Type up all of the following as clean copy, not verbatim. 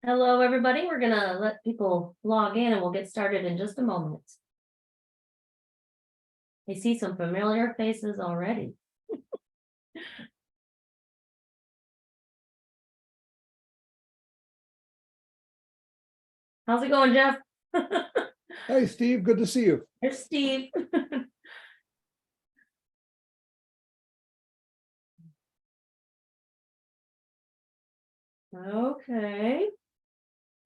Hello, everybody. We're gonna let people log in and we'll get started in just a moment. I see some familiar faces already. How's it going, Jeff? Hey, Steve, good to see you. There's Steve. Okay.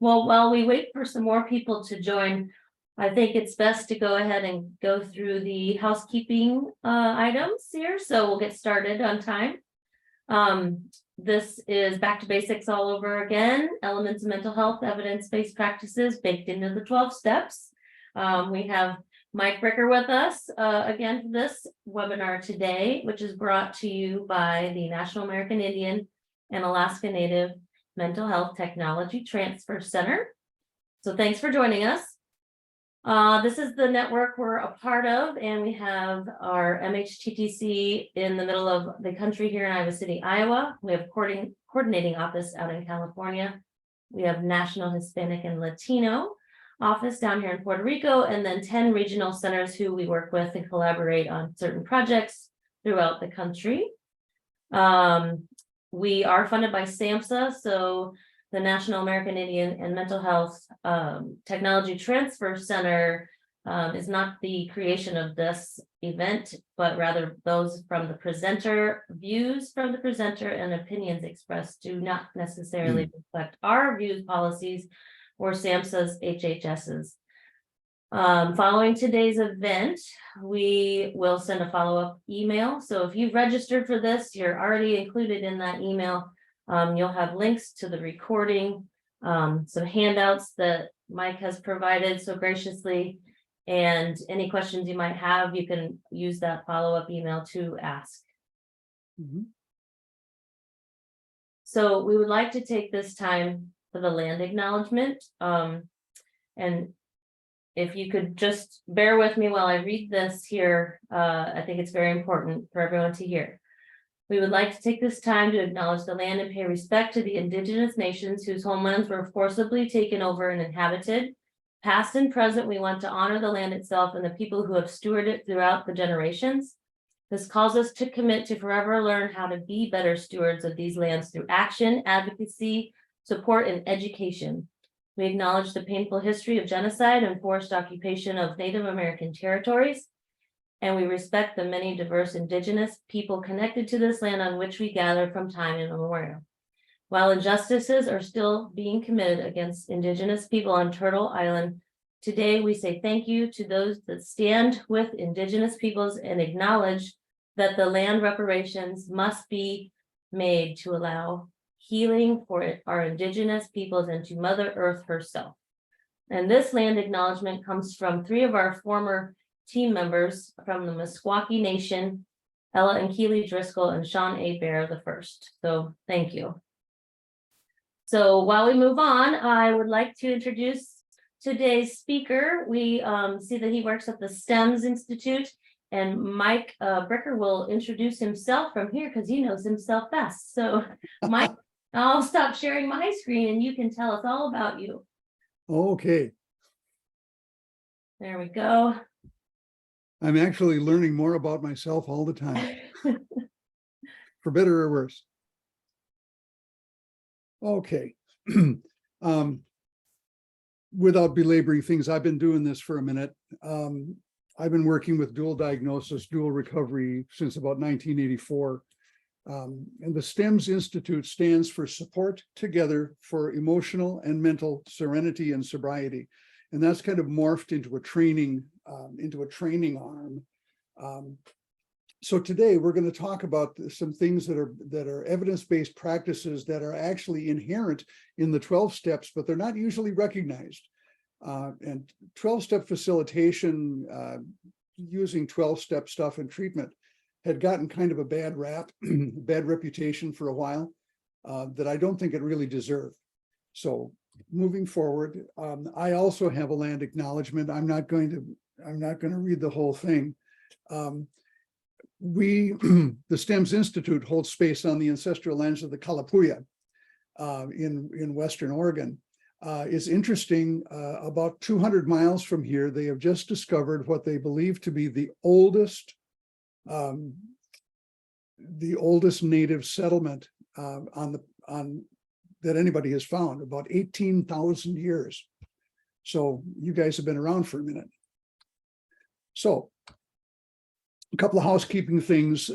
Well, while we wait for some more people to join, I think it's best to go ahead and go through the housekeeping items here. So we'll get started on time. This is back to basics all over again. Elements of mental health, evidence-based practices baked into the 12 steps. We have Mike Bricker with us again for this webinar today, which is brought to you by the National American Indian and Alaska Native Mental Health Technology Transfer Center. So thanks for joining us. This is the network we're a part of, and we have our MHTTC in the middle of the country here in Iowa City, Iowa. We have coordinating office out in California. We have National Hispanic and Latino office down here in Puerto Rico, and then 10 regional centers who we work with and collaborate on certain projects throughout the country. We are funded by SAMHSA, so the National American Indian and Mental Health Technology Transfer Center is not the creation of this event, but rather those from the presenter, views from the presenter and opinions expressed do not necessarily reflect our views, policies, or SAMHSA's HHS's. Following today's event, we will send a follow-up email. So if you've registered for this, you're already included in that email. You'll have links to the recording, some handouts that Mike has provided so graciously, and any questions you might have, you can use that follow-up email to ask. So we would like to take this time for the land acknowledgement. And if you could just bear with me while I read this here, I think it's very important for everyone to hear. We would like to take this time to acknowledge the land and pay respect to the indigenous nations whose homelands were forcibly taken over and inhabited. Past and present, we want to honor the land itself and the people who have stewarded it throughout the generations. This calls us to commit to forever learn how to be better stewards of these lands through action, advocacy, support, and education. We acknowledge the painful history of genocide and forced occupation of Native American territories, and we respect the many diverse indigenous people connected to this land on which we gather from time immemorial. While injustices are still being committed against indigenous people on Turtle Island, today we say thank you to those that stand with indigenous peoples and acknowledge that the land reparations must be made to allow healing for our indigenous peoples and to Mother Earth herself. And this land acknowledgement comes from 3 of our former team members from the Meskwaki Nation, Ella and Keely Driscoll and Sean A. Bear the first. So thank you. So while we move on, I would like to introduce today's speaker. We see that he works at the STEMS Institute, and Mike Bricker will introduce himself from here because he knows himself best. So Mike, I'll stop sharing my screen and you can tell us all about you. Okay. There we go. I'm actually learning more about myself all the time, for better or worse. Okay. Without belaboring things, I've been doing this for a minute. I've been working with dual diagnosis, dual recovery since about 1984. And the STEMS Institute stands for Support Together for Emotional and Mental Serenity and Sobriety. And that's kind of morphed into a training arm. So today we're going to talk about some things that are evidence-based practices that are actually inherent in the 12 steps, but they're not usually recognized. And 12-step facilitation, using 12-step stuff in treatment, had gotten kind of a bad rap, bad reputation for a while, that I don't think it really deserved. So moving forward, I also have a land acknowledgement. I'm not going to read the whole thing. The STEMS Institute holds space on the ancestral lands of the Kalapuya in Western Oregon. It's interesting, about 200 miles from here, they have just discovered what they believe to be the oldest native settlement that anybody has found, about 18,000 years. So you guys have been around for a minute. So a couple of housekeeping things.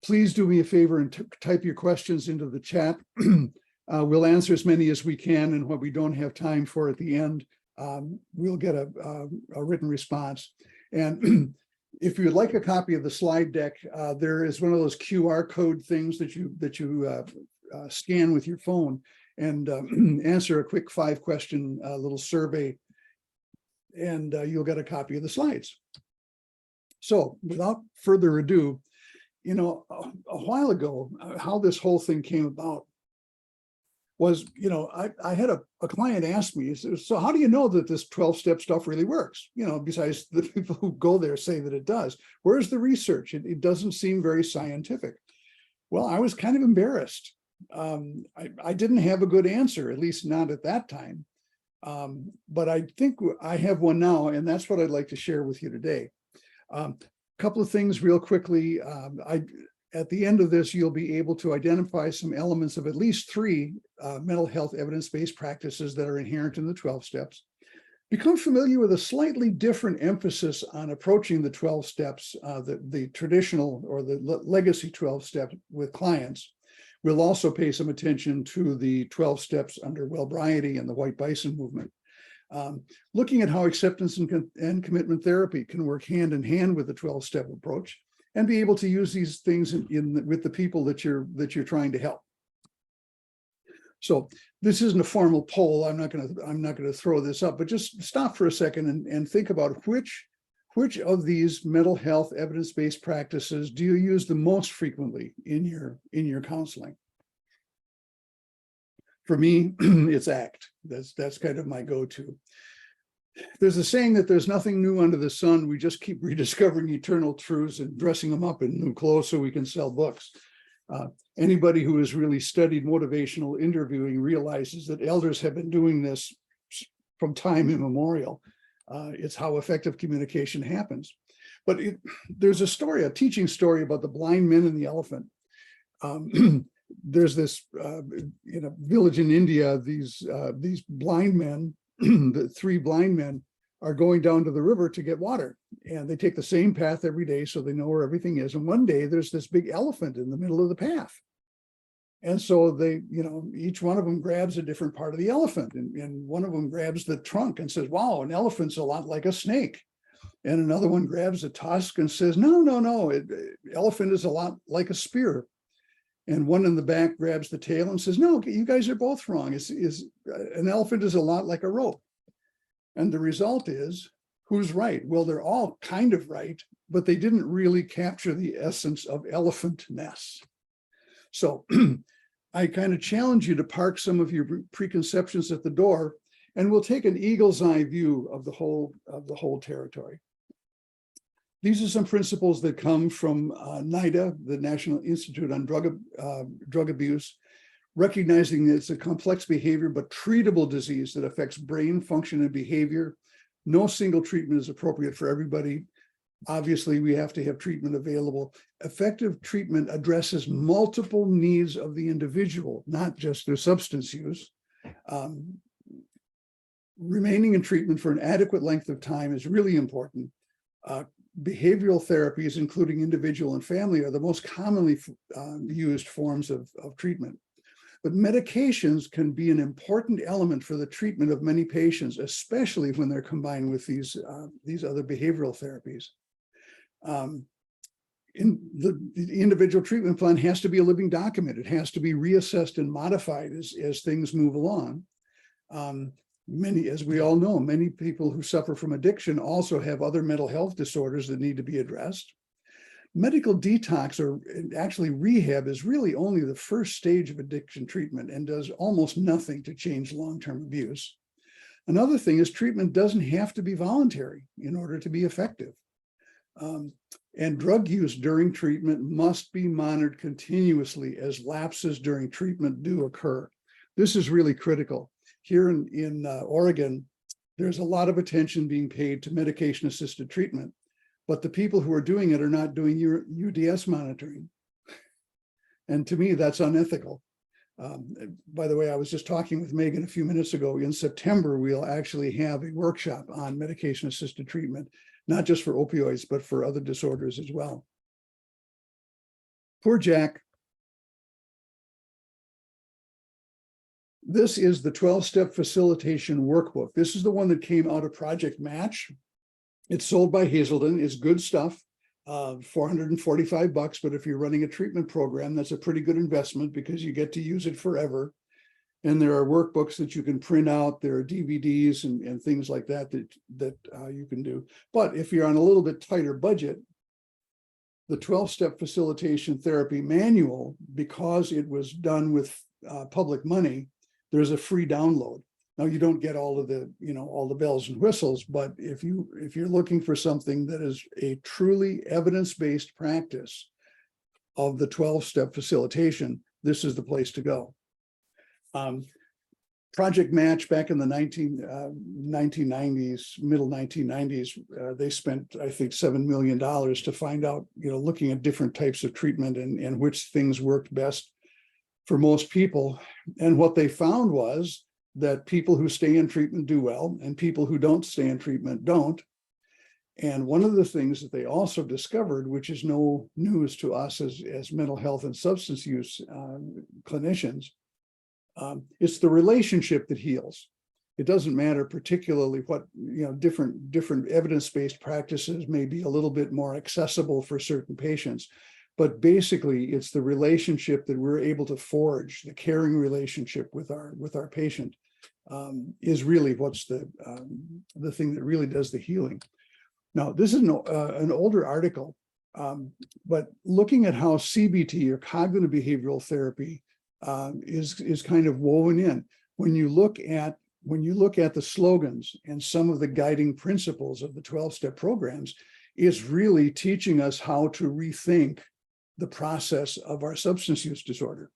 Please do me a favor and type your questions into the chat. We'll answer as many as we can, and what we don't have time for at the end, we'll get a written response. And if you'd like a copy of the slide deck, there is one of those QR code things that you scan with your phone and answer a quick 5-question little survey, and you'll get a copy of the slides. So without further ado, you know, a while ago, how this whole thing came about was, you know, I had a client ask me, so how do you know that this 12-step stuff really works? You know, besides the people who go there say that it does. Where's the research? It doesn't seem very scientific. Well, I was kind of embarrassed. I didn't have a good answer, at least not at that time. But I think I have one now, and that's what I'd like to share with you today. Couple of things real quickly. At the end of this, you'll be able to identify some elements of at least 3 mental health evidence-based practices that are inherent in the 12 steps. Become familiar with a slightly different emphasis on approaching the 12 steps, the traditional or the legacy 12 steps with clients. We'll also pay some attention to the 12 steps under Wellbriety and the White Bison movement. Looking at how acceptance and commitment therapy can work hand in hand with the 12-step approach, and be able to use these things with the people that you're trying to help. So this isn't a formal poll. I'm not going to throw this up, but just stop for a second and think about which of these mental health evidence-based practices do you use the most frequently in your counseling? For me, it's ACT. That's kind of my go-to. There's a saying that there's nothing new under the sun. We just keep rediscovering eternal truths and dressing them up in new clothes so we can sell books. Anybody who has really studied motivational interviewing realizes that elders have been doing this from time immemorial. It's how effective communication happens. But there's a teaching story about the blind men and the elephant. There's this in a village in India, these blind men, the 3 blind men, are going down to the river to get water, and they take the same path every day, so they know where everything is. And one day there's this big elephant in the middle of the path, and so they, you know, each one of them grabs a different part of the elephant, and one of them grabs the trunk and says, "Wow, an elephant's a lot like a snake." And another one grabs a tusk and says, "No, elephant is a lot like a spear." And one in the back grabs the tail and says, "No, you guys are both wrong. An elephant is a lot like a rope." And the result is, who's right? Well, they're all kind of right, but they didn't really capture the essence of elephantness. So I kind of challenge you to park some of your preconceptions at the door, and we'll take an eagle's eye view of the whole territory. These are some principles that come from NIDA, the National Institute on Drug Abuse, recognizing that it's a complex behavior but treatable disease that affects brain function and behavior. No single treatment is appropriate for everybody. Obviously, we have to have treatment available. Effective treatment addresses multiple needs of the individual, not just their substance use. Remaining in treatment for an adequate length of time is really important. Behavioral therapies, including individual and family, are the most commonly used forms of treatment. But medications can be an important element for the treatment of many patients, especially when they're combined with these other behavioral therapies. The individual treatment plan has to be a living document. It has to be reassessed and modified as things move along. As we all know, many people who suffer from addiction also have other mental health disorders that need to be addressed. Medical detox, or actually rehab, is really only the first stage of addiction treatment and does almost nothing to change long-term abuse. Another thing is treatment doesn't have to be voluntary in order to be effective. And drug use during treatment must be monitored continuously, as lapses during treatment do occur. This is really critical. here in Oregon, there's a lot of attention being paid to medication-assisted treatment, but the people who are doing it are not doing UDS monitoring. And to me, that's unethical. By the way, I was just talking with Megan a few minutes ago. In September, we'll actually have a workshop on medication-assisted treatment, not just for opioids, but for other disorders as well. Poor Jack. This is the 12-step facilitation workbook. This is the one that came out of Project Match. It's sold by Hazelden. It's good stuff. $445, but if you're running a treatment program, that's a pretty good investment because you get to use it forever. And there are workbooks that you can print out. There are DVDs and things like that you can do. But if you're on a little bit tighter budget, the 12-step facilitation therapy manual, because it was done with public money, there's a free download. Now, you don't get all of the, all the bells and whistles, but if you're looking for something that is a truly evidence-based practice of the 12-step facilitation, this is the place to go. Project Match back in the 1990s, middle 1990s, they spent, I think, $7 million to find out, looking at different types of treatment and which things worked best for most people. And what they found was that people who stay in treatment do well, and people who don't stay in treatment don't. And one of the things that they also discovered, which is no news to us as mental health and substance use clinicians, it's the relationship that heals. It doesn't matter particularly what, different evidence-based practices may be a little bit more accessible for certain patients. But basically, it's the relationship that we're able to forge, the caring relationship with our patient, is really what's the thing that really does the healing. Now, this is an older article, but looking at how CBT, or cognitive behavioral therapy, is kind of woven in. When you look at the slogans and some of the guiding principles of the 12-step programs, it's really teaching us how to rethink the process of our substance use disorder,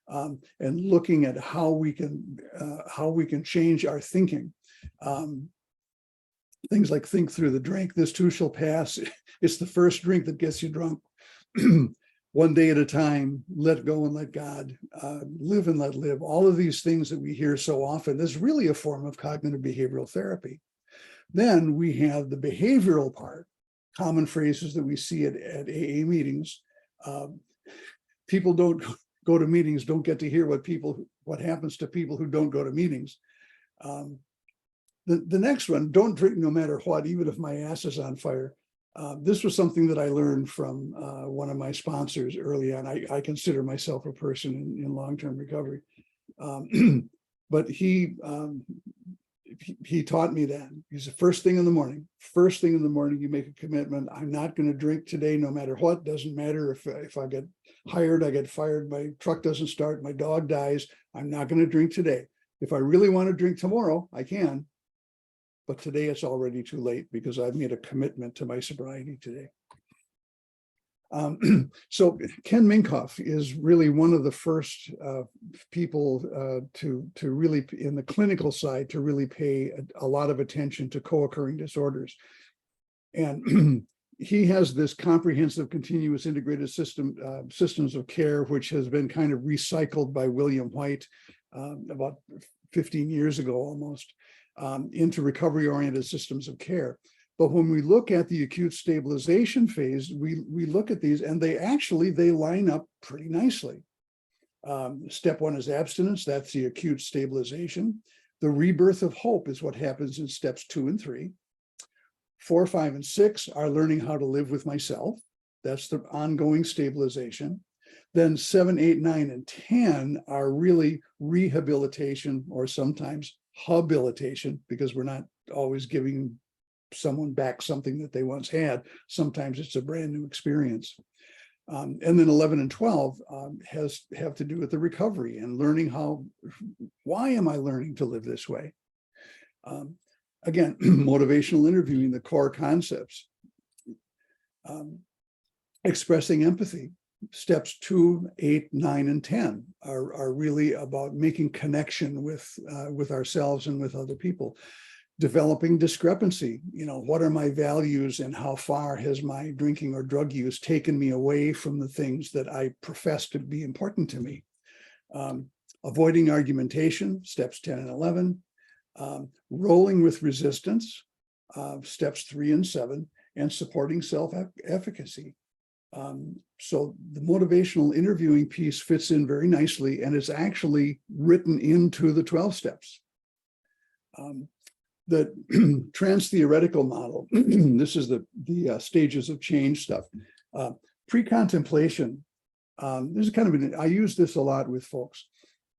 and looking at how we can change our thinking. Things like think through the drink, this too shall pass. It's the first drink that gets you drunk. One day at a time, let go and let God, live and let live. All of these things that we hear so often, there's really a form of cognitive behavioral therapy. Then we have the behavioral part, common phrases that we see at AA meetings. People don't go to meetings, don't get to hear what happens to people who don't go to meetings. The next one, don't drink no matter what, even if my ass is on fire. This was something that I learned from one of my sponsors early on. I consider myself a person in long-term recovery. But he taught me that. He's the first thing in the morning, you make a commitment. I'm not going to drink today, no matter what. Doesn't matter if I get hired, I get fired, my truck doesn't start, my dog dies. I'm not going to drink today. If I really want to drink tomorrow, I can. But today it's already too late because I've made a commitment to my sobriety today. So Ken Minkoff is really one of the first people to really, in the clinical side, to really pay a lot of attention to co-occurring disorders. And he has this comprehensive continuous integrated systems of care, which has been kind of recycled by William White about 15 years ago almost, into recovery-oriented systems of care. But when we look at the acute stabilization phase, we look at these and they line up pretty nicely. Step one is abstinence. That's the acute stabilization. The rebirth of hope is what happens in steps 2 and 3. 4, 5, and 6 are learning how to live with myself. That's the ongoing stabilization. Then 7, 8, 9, and 10 are really rehabilitation, or sometimes habilitation, because we're not always giving someone back something that they once had. Sometimes it's a brand new experience. And then 11 and 12 have to do with the recovery and learning why am I learning to live this way? Again, motivational interviewing, the core concepts. Expressing empathy. Steps 2, 8, 9, and 10 are really about making connection with ourselves and with other people. Developing discrepancy, what are my values and how far has my drinking or drug use taken me away from the things that I profess to be important to me. Avoiding argumentation, steps 10 and 11. Rolling with resistance, steps 3 and 7, and supporting self-efficacy. So the motivational interviewing piece fits in very nicely and is actually written into the 12 steps. The trans-theoretical model, this is the stages of change stuff. Pre-contemplation, this is I use this a lot with folks.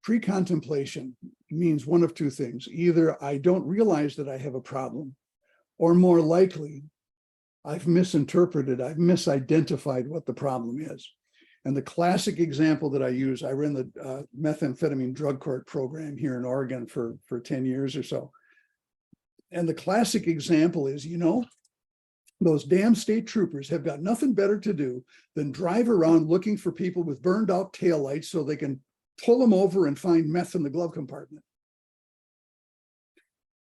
Pre-contemplation means one of two things. Either I don't realize that I have a problem, or more likely, I've misinterpreted, I've misidentified what the problem is. And the classic example that I use, I ran the methamphetamine drug court program here in Oregon for 10 years or so. And the classic example is, those damn state troopers have got nothing better to do than drive around looking for people with burned out taillights so they can pull them over and find meth in the glove compartment.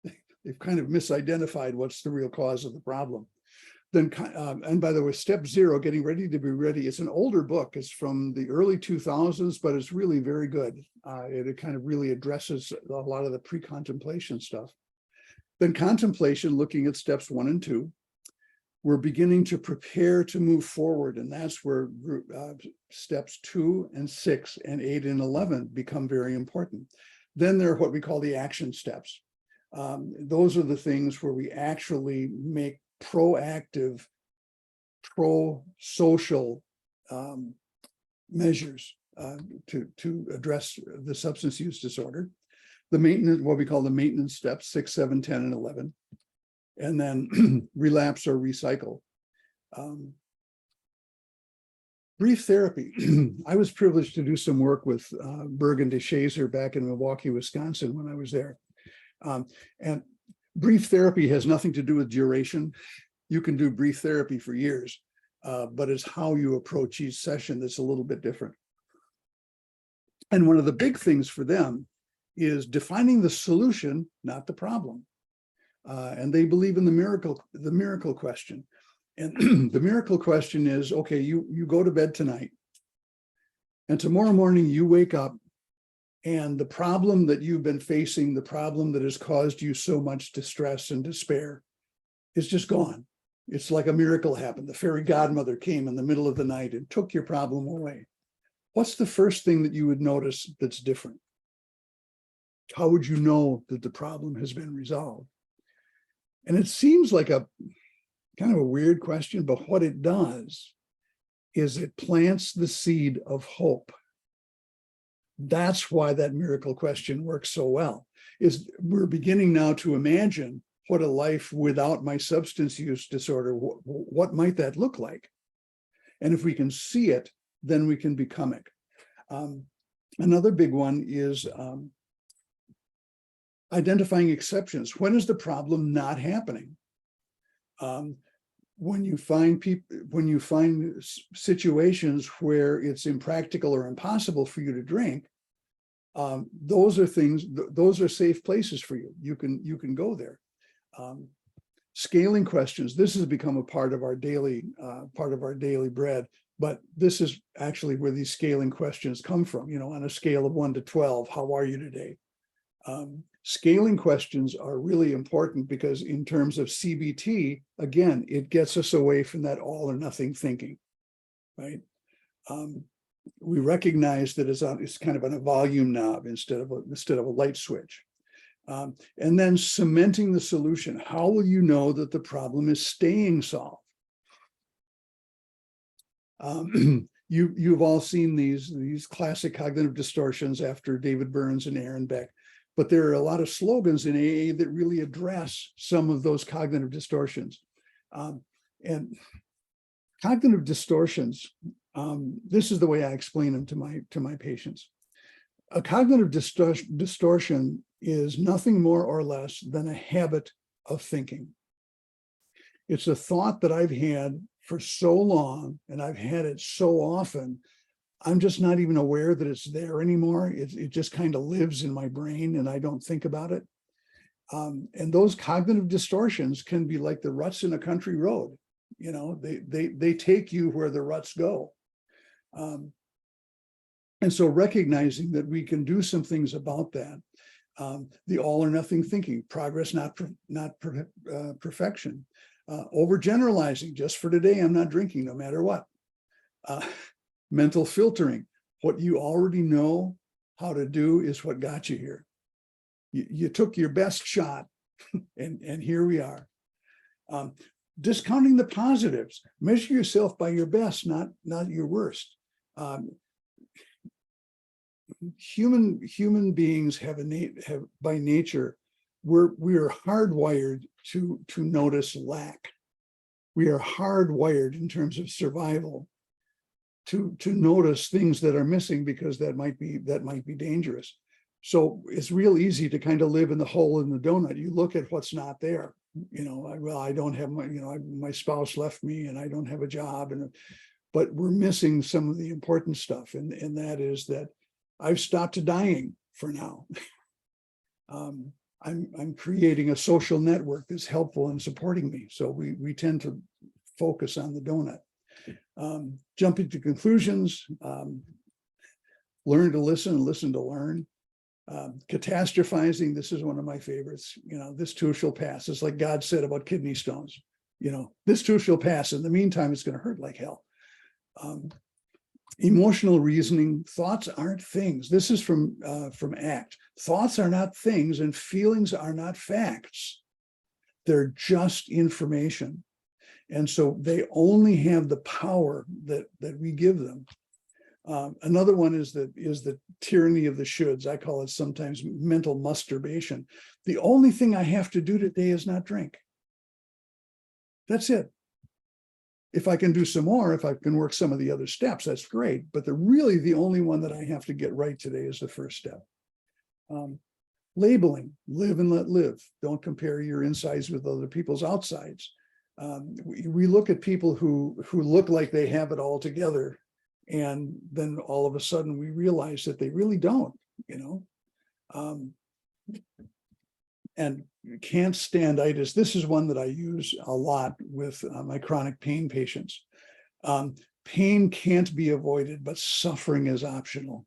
They've kind of misidentified what's the real cause of the problem. Then, and by the way, step 0, getting ready to be ready. It's an older book. It's from the early 2000s, but it's really very good. It kind of really addresses a lot of the pre-contemplation stuff. Then contemplation, looking at steps 1 and 2. We're beginning to prepare to move forward, and that's where steps 2 and 6 and 8 and 11 become very important. Then there are what we call the action steps. Those are the things where we actually make proactive, pro-social measures to address the substance use disorder. The maintenance, what we call the maintenance steps, 6, 7, 10, and 11. And then relapse or recycle. Brief therapy. I was privileged to do some work with Berg and DeShazer back in Milwaukee, Wisconsin when I was there. And brief therapy has nothing to do with duration. You can do brief therapy for years, but it's how you approach each session that's a little bit different. And one of the big things for them is defining the solution, not the problem. And they believe in the miracle question. And the miracle question is, okay, you go to bed tonight, and tomorrow morning you wake up, and the problem that you've been facing, the problem that has caused you so much distress and despair, is just gone. It's like a miracle happened. The fairy godmother came in the middle of the night and took your problem away. What's the first thing that you would notice that's different? How would you know that the problem has been resolved? And it seems like a kind of a weird question, but what it does is it plants the seed of hope. That's why that miracle question works so well. Is we're beginning now to imagine what a life without my substance use disorder, what might that look like? And if we can see it, then we can become it. Another big one is identifying exceptions. When is the problem not happening? When you find situations where it's impractical or impossible for you to drink, those are safe places for you. You can go there. Scaling questions. This has become a part of our daily bread. But this is actually where these scaling questions come from. On a scale of 1 to 12, how are you today? Scaling questions are really important because in terms of CBT, again, it gets us away from that all or nothing thinking, right? We recognize that it's kind of on a volume knob instead of a light switch. And then cementing the solution. How will you know that the problem is staying solved? You've all seen these classic cognitive distortions after David Burns and Aaron Beck. But there are a lot of slogans in AA that really address some of those cognitive distortions. And cognitive distortions, this is the way I explain them to my patients. A cognitive distortion is nothing more or less than a habit of thinking. It's a thought that I've had for so long, and I've had it so often, I'm just not even aware that it's there anymore. It just kind of lives in my brain and I don't think about it. And those cognitive distortions can be like the ruts in a country road. You know, they take you where the ruts go. And so recognizing that we can do some things about that. The all or nothing thinking, progress, not perfection. Overgeneralizing, just for today, I'm not drinking no matter what. Mental filtering, what you already know how to do is what got you here. You took your best shot and here we are. Discounting the positives, measure yourself by your best, not your worst. Human beings have by nature, we are hardwired to notice lack. We are hardwired in terms of survival to notice things that are missing, because that might be dangerous. So it's real easy to kind of live in the hole in the donut. You look at what's not there. You know, I don't have my spouse left me and I don't have a job, but we're missing some of the important stuff, and that is that I've stopped dying for now. I'm creating a social network that's helpful in supporting me. So we tend to focus on the donut. Jumping to conclusions, learn to listen and listen to learn. Catastrophizing, this is one of my favorites. You know, this too shall pass. It's like God said about kidney stones. You know, this too shall pass. In the meantime, it's going to hurt like hell. Emotional reasoning, thoughts aren't things. This is from ACT. Thoughts are not things and feelings are not facts. They're just information. And so they only have the power that we give them. Another one is the tyranny of the shoulds. I call it sometimes mental masturbation. The only thing I have to do today is not drink. That's it. If I can do some more, if I can work some of the other steps, that's great. But really the only one that I have to get right today is the first step. Labeling, live and let live. Don't compare your insides with other people's outsides. We look at people who look like they have it all together, and then all of a sudden we realize that they really don't, you know. And can't stand itis. This is one that I use a lot with my chronic pain patients. Pain can't be avoided, but suffering is optional.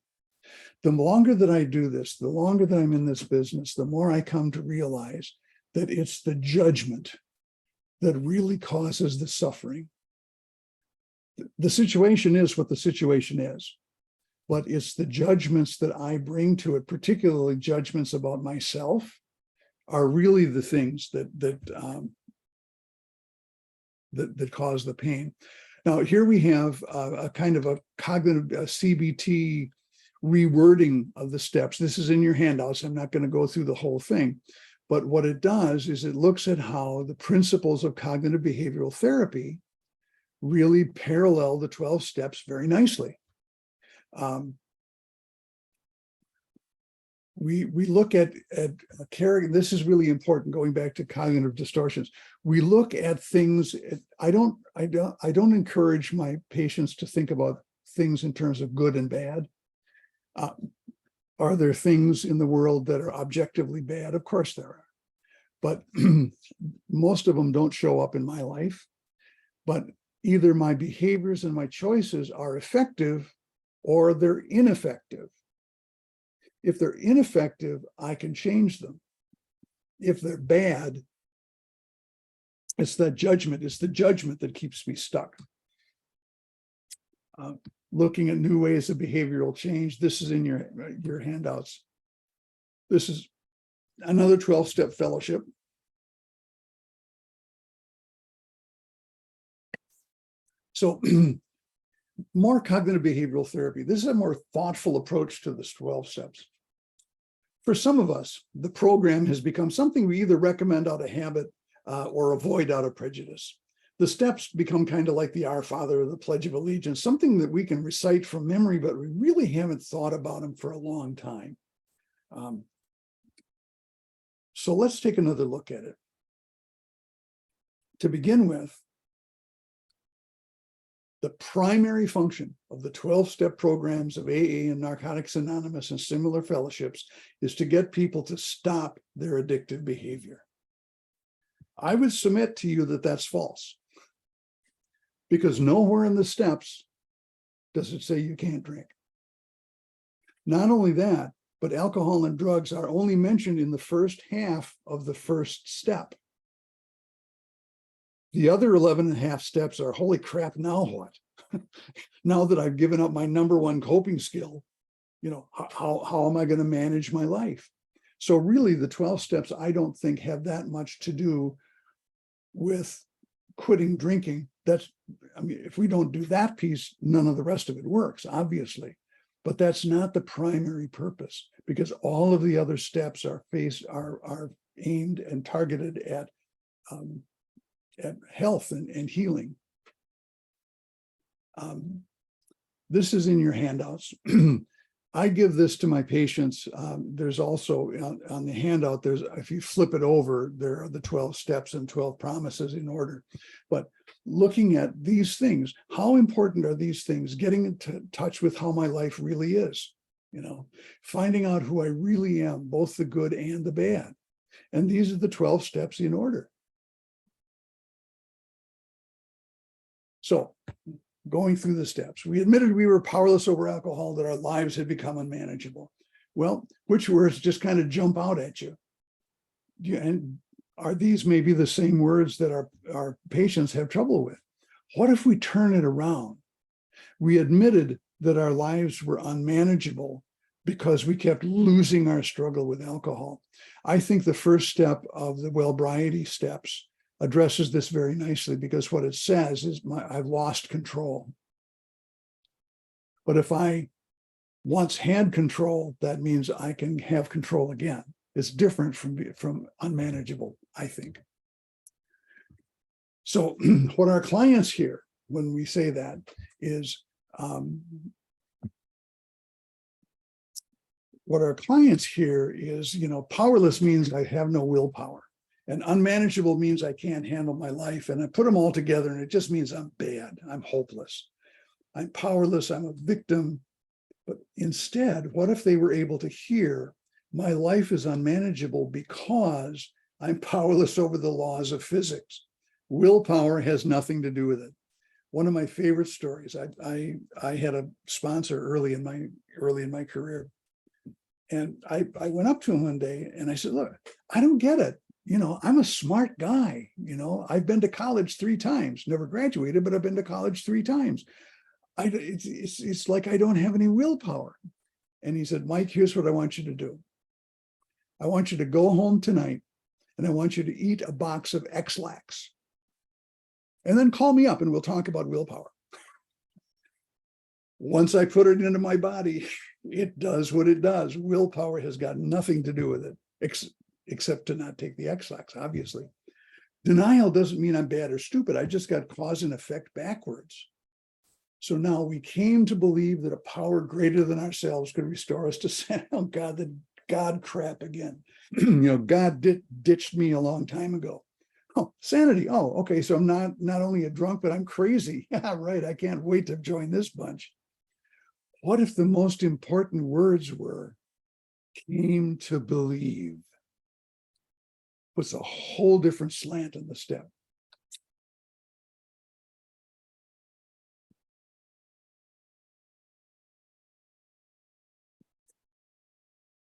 The longer that I do this, the longer that I'm in this business, the more I come to realize that it's the judgment that really causes the suffering. The situation is what the situation is, but it's the judgments that I bring to it, particularly judgments about myself, are really the things that cause the pain. Now, here we have a kind of a cognitive CBT rewording of the steps. This is in your handouts. I'm not going to go through the whole thing, but what it does is it looks at how the principles of cognitive behavioral therapy really parallel the 12 steps very nicely. We look at caring. This is really important. Going back to cognitive distortions, we look at things. I don't encourage my patients to think about things in terms of good and bad. Are there things in the world that are objectively bad? Of course there are, but most of them don't show up in my life. But either my behaviors and my choices are effective or they're ineffective. If they're ineffective, I can change them. If they're bad, it's that judgment. It's the judgment that keeps me stuck. Looking at new ways of behavioral change. This is in your handouts. This is another 12-step fellowship. So more cognitive behavioral therapy. This is a more thoughtful approach to the 12 steps. For some of us, the program has become something we either recommend out of habit or avoid out of prejudice. The steps become kind of like the Our Father or the Pledge of Allegiance, something that we can recite from memory, but we really haven't thought about them for a long time. So let's take another look at it. To begin with, The primary function of the 12-step programs of AA and Narcotics Anonymous and similar fellowships is to get people to stop their addictive behavior. I would submit to you that that's false, because nowhere in the steps does it say you can't drink. Not only that, but alcohol and drugs are only mentioned in the first half of the first step. The other 11 and a half steps are, holy crap, now what? Now that I've given up my number one coping skill, how am I going to manage my life? So really the 12 steps, I don't think have that much to do with quitting drinking. If we don't do that piece, none of the rest of it works, obviously. But that's not the primary purpose, because all of the other steps are aimed and targeted at health and healing. This is in your handouts. I give this to my patients. There's also on the handout, if you flip it over, there are the 12 steps and 12 promises in order. But looking at these things, how important are these things? Getting into touch with how my life really is, finding out who I really am, both the good and the bad. And these are the 12 steps in order. So going through the steps, we admitted we were powerless over alcohol, that our lives had become unmanageable. Well, which words just kind of jump out at you? And are these maybe the same words that our patients have trouble with? What if we turn it around? We admitted that our lives were unmanageable because we kept losing our struggle with alcohol. I think the first step of the Wellbriety steps addresses this very nicely, because what it says is I've lost control. But if I once had control, that means I can have control again. It's different from unmanageable, I think. So what our clients hear when we say that is, powerless means I have no willpower. And unmanageable means I can't handle my life. And I put them all together and it just means I'm bad. I'm hopeless. I'm powerless. I'm a victim. But instead, what if they were able to hear, my life is unmanageable because I'm powerless over the laws of physics. Willpower has nothing to do with it. One of my favorite stories, I had a sponsor early in my career. And I went up to him one day and I said, look, I don't get it. I'm a smart guy. I've been to college 3 times, never graduated, but I've been to college 3 times. It's like I don't have any willpower. And he said, Mike, here's what I want you to do. I want you to go home tonight and I want you to eat a box of X-Lax. And then call me up and we'll talk about willpower. Once I put it into my body, it does what it does. Willpower has got nothing to do with it, except to not take the X-Lax, obviously. Denial doesn't mean I'm bad or stupid. I just got cause and effect backwards. So now we came to believe that a power greater than ourselves could restore us to sin. Oh God, the God crap again. God ditched me a long time ago. Oh, sanity. Oh, okay. So I'm not only a drunk, but I'm crazy. Yeah, right. I can't wait to join this bunch. What if the most important words were came to believe? Puts a whole different slant on the step.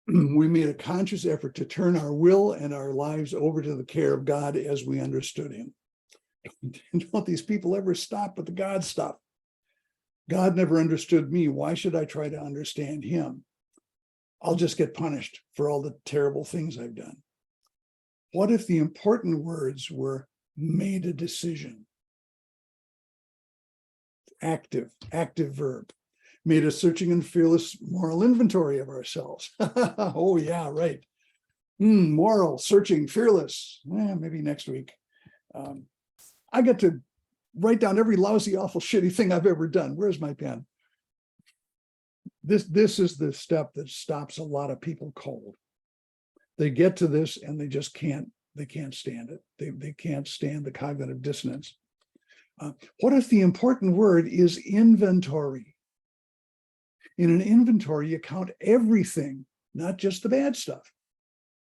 We made a conscious effort to turn our will and our lives over to the care of God as we understood him. Don't these people ever stop with the God stuff? God never understood me. Why should I try to understand him? I'll just get punished for all the terrible things I've done. What if the important words were made a decision? Active verb. Made a searching and fearless moral inventory of ourselves. Oh yeah, right. Moral, searching, fearless. Maybe next week. I get to write down every lousy, awful, shitty thing I've ever done. Where's my pen? This is the step that stops a lot of people cold. They get to this and they just can't stand it. They can't stand the cognitive dissonance. What if the important word is inventory? In an inventory, you count everything, not just the bad stuff.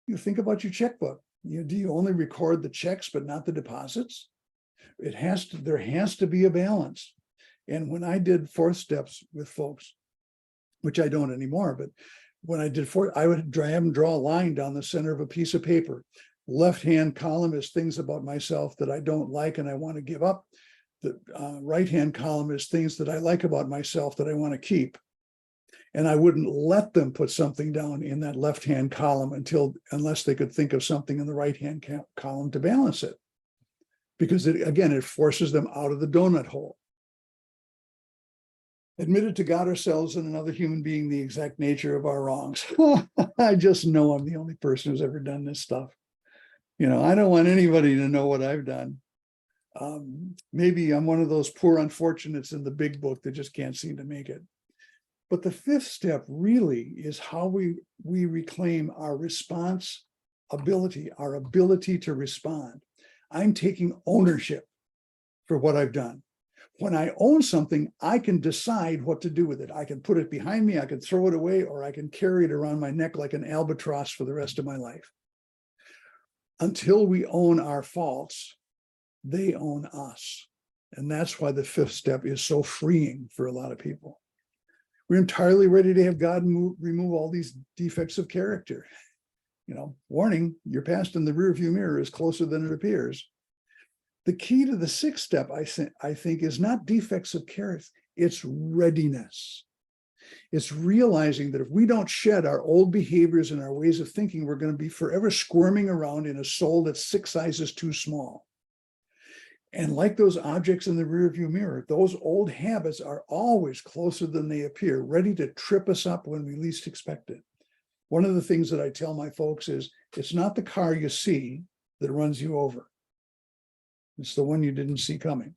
You think about your checkbook. Do you only record the checks but not the deposits? There has to be a balance. And when I did 4th steps with folks, which I don't anymore, but when I did 4th, I would have them draw a line down the center of a piece of paper. Left-hand column is things about myself that I don't like and I want to give up. The right-hand column is things that I like about myself that I want to keep. And I wouldn't let them put something down in that left-hand column unless they could think of something in the right-hand column to balance it. Because it forces them out of the donut hole. Admitted to God, ourselves, and another human being the exact nature of our wrongs. I just know I'm the only person who's ever done this stuff. I don't want anybody to know what I've done. Maybe I'm one of those poor unfortunates in the big book that just can't seem to make it. But the 5th step really is how we reclaim our response ability, our ability to respond. I'm taking ownership for what I've done. When I own something, I can decide what to do with it. I can put it behind me, I can throw it away, or I can carry it around my neck like an albatross for the rest of my life. Until we own our faults, they own us. And that's why the 5th step is so freeing for a lot of people. We're entirely ready to have God remove all these defects of character. Warning, your past in the rearview mirror is closer than it appears. The key to the 6th step, I think, is not defects of character, it's readiness. It's realizing that if we don't shed our old behaviors and our ways of thinking, we're going to be forever squirming around in a soul that's 6 sizes too small. And like those objects in the rearview mirror, those old habits are always closer than they appear, ready to trip us up when we least expect it. One of the things that I tell my folks is, it's not the car you see that runs you over. It's the one you didn't see coming.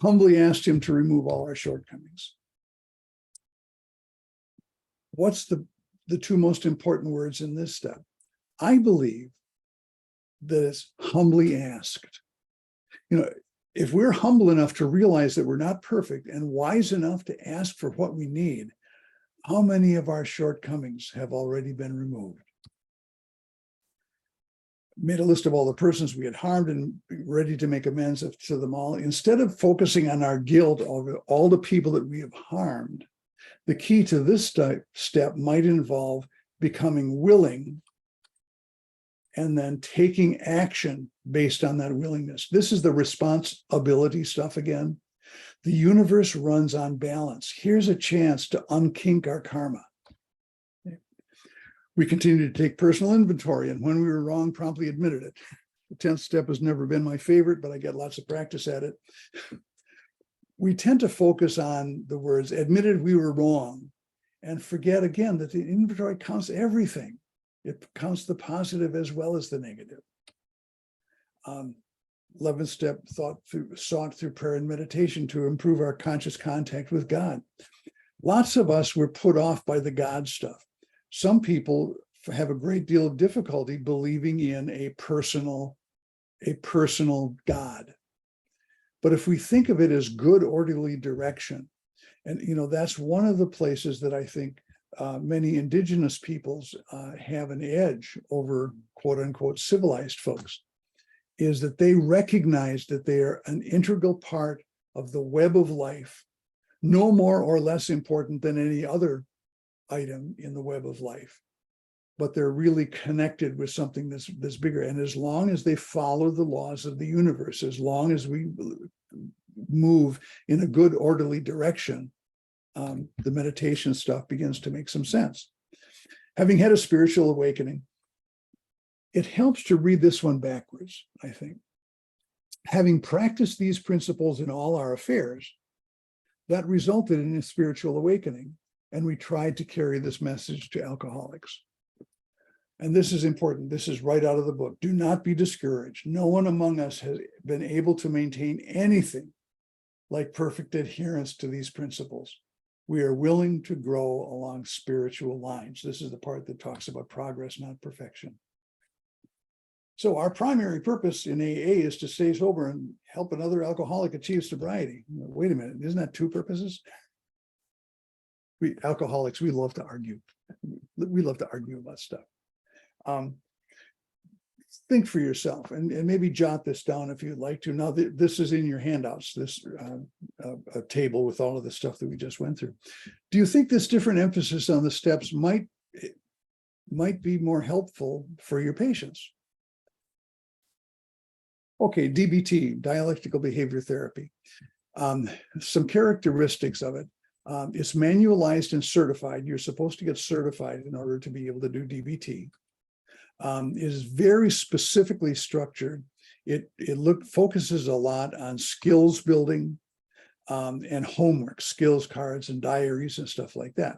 Humbly asked him to remove all our shortcomings. What's the 2 most important words in this step? I believe that it's humbly asked. If we're humble enough to realize that we're not perfect and wise enough to ask for what we need, how many of our shortcomings have already been removed? Made a list of all the persons we had harmed and ready to make amends to them all. Instead of focusing on our guilt over all the people that we have harmed, the key to this step might involve becoming willing and then taking action based on that willingness. This is the responsibility stuff again. The universe runs on balance. Here's a chance to unkink our karma. We continue to take personal inventory, and when we were wrong, promptly admitted it. The 10th step has never been my favorite, but I get lots of practice at it. We tend to focus on the words, admitted we were wrong, and forget again that the inventory counts everything. It counts the positive as well as the negative. 11th step, sought through prayer and meditation to improve our conscious contact with God. Lots of us were put off by the God stuff. Some people have a great deal of difficulty believing in a personal God. But if we think of it as good, orderly direction, and that's one of the places that I think many indigenous peoples have an edge over quote unquote civilized folks, is that they recognize that they are an integral part of the web of life, no more or less important than any other item in the web of life, but they're really connected with something that's bigger. And as long as they follow the laws of the universe, as long as we move in a good, orderly direction, the meditation stuff begins to make some sense. Having had a spiritual awakening, it helps to read this one backwards, I think. Having practiced these principles in all our affairs, that resulted in a spiritual awakening, and we tried to carry this message to alcoholics. And this is important. This is right out of the book. Do not be discouraged. No one among us has been able to maintain anything like perfect adherence to these principles. We are willing to grow along spiritual lines. This is the part that talks about progress, not perfection. So our primary purpose in AA is to stay sober and help another alcoholic achieve sobriety. Wait a minute, isn't that two purposes? We alcoholics, we love to argue. We love to argue about stuff. Think for yourself and maybe jot this down if you'd like to. Now, this is in your handouts, this a table with all of the stuff that we just went through. Do you think this different emphasis on the steps might be more helpful for your patients? Okay, DBT, dialectical behavior therapy. Some characteristics of it. It's manualized and certified. You're supposed to get certified in order to be able to do DBT. Is very specifically structured. It focuses a lot on skills building and homework, skills cards and diaries and stuff like that.